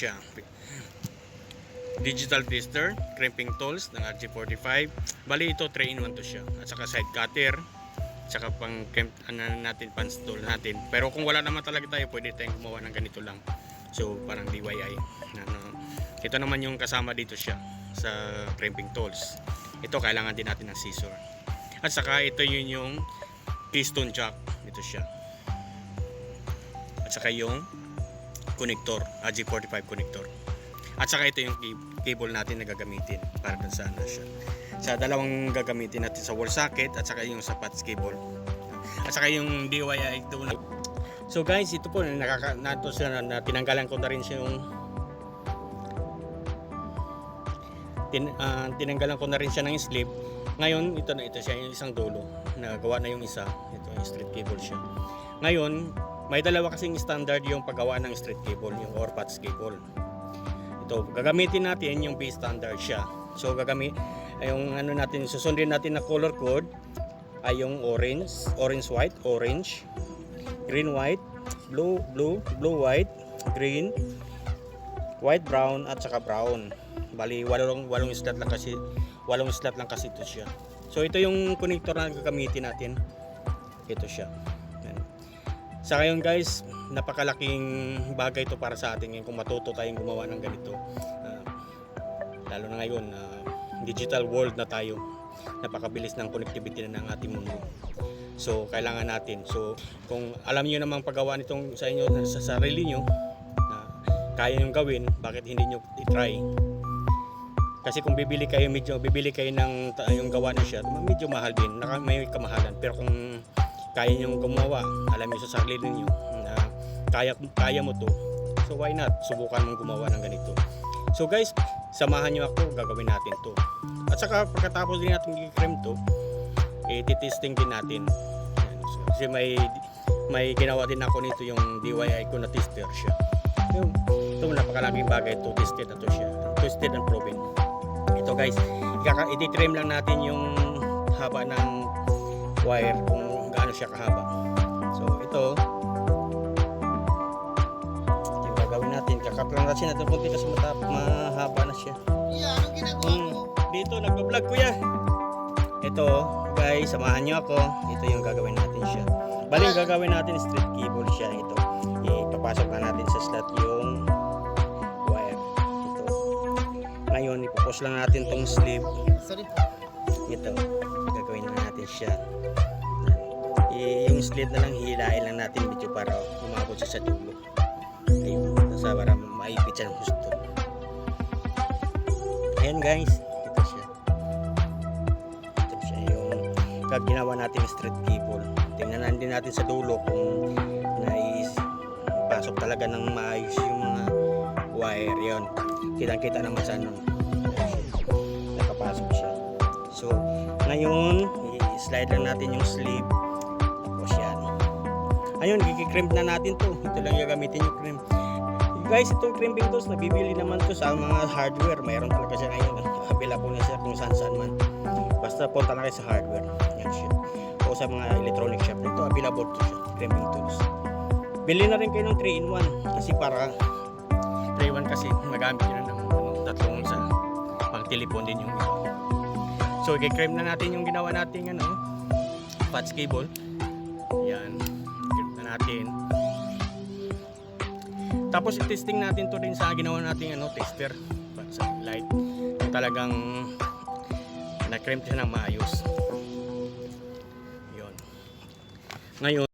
siya. Digital twister, crimping tools ng RG45. Bali ito 3-in-1 to siya. At saka side cutter, saka pang crimp natin, pans tool natin. Pero kung wala naman talaga tayo, pwede tayong gumawa ng ganito lang. So parang DIY. Ito naman yung kasama dito siya sa crimping tools. Ito kailangan din natin ng scissor. At saka ito yung piston jack. Ito siya. At saka yung connector, RG45 connector. At saka ito yung cable natin na gagamitin para dun sa ano siya. Sa dalawang gagamitin natin sa wall socket at saka yung sa patch cable. At saka yung DIY doon. So guys, ito po tinanggalan ko na rin siya yung tinanggalan ko na rin siya ng slip. Ngayon, ito siya yung isang dulo. Nagawa na yung isa. Ito yung straight cable siya. Ngayon, may dalawa kasing standard yung paggawa ng straight cable, yung or patch cable. Ito, gagamitin natin yung base standard siya. So yung ano natin, susundin natin na color code ay yung orange white, orange, green white, blue white, green, white brown at saka brown. Bali walong slot lang kasi ito siya. So ito yung connector na gagamitin natin. Ito siya. Sa ngayon guys, napakalaking bagay ito para sa atin kung matuto tayong gumawa ng ganito. Lalo na ngayon, digital world na tayo. Napakabilis ng connectivity na ng ating mundo. So kailangan natin. So kung alam niyo namang paggawa nitong sa inyo, sa sarili niyo na kaya niyo gawin, bakit hindi niyo i-try? Kasi kung bibili kayo ng yung gawa na siya, medyo mahal din, may kamahalan. Pero kung kaya niyong gumawa, alam niyo sa sarili niyo na kaya mo to, so why not subukan mong gumawa ng ganito. So guys, samahan niyo ako, gagawin natin to. At saka pagkatapos din natin i-crimp to, i-testing din natin. Kasi may ginawa din ako nito, yung DIY ko na tester siya. Ito napakalaking bagay to, tested na to siya, tested and proven. Ito guys, i-trim lang natin yung haba ng wire kung gaano siya kahaba. So ito yung gagawin natin, kakat lang natin konti kasi mahaba na siya. Anong ginagawa mo? Dito nagbablog kuya. Ito guys, samahan nyo ako. Ito yung gagawin natin siya. Bali yung gagawin natin straight cable siya. Ito ipapasok na natin sa slot yung wire. Ito ngayon ipupos lang natin tong sleeve. Sorry po. Ito gagawin na natin siya. Yung slit na lang hilain lang natin medyo para umabot siya sa dulo. Ayun, nasa para maipit siya ng gusto. Ayan guys, ito siya. Ito siya yung ginawa natin straight cable. Tingnan din natin sa dulo kung pasok talaga ng maayos yung mga wire yon. Kitang-kita naman sa ano. Nakapasok siya. So, ngayon, i-slide lang natin yung sleeve. Ayun, i-crimp na natin to. Ito lang gagamitin yung crimp. Guys, itong crimping tools, nabibili naman to sa mga hardware. Mayroon talaga siya ngayon. Available na siya kung saan man. Basta punta na kayo sa hardware. Yan siya. O sa mga electronic shop. Ito, available to siya. Crimping tools. Bili na rin kayo ng 3-in-1. Kasi para 3-in-1 kasi magamit yun ng tatlong sa pang telepon din yung ito. So, i-crimp na natin yung ginawa nating patch cable. Yan. Natin. Tapos i-testing natin to din sa ginawa nating tester sa light. Talagang na-crimp siya ng maayos. 'Yon. Ngayon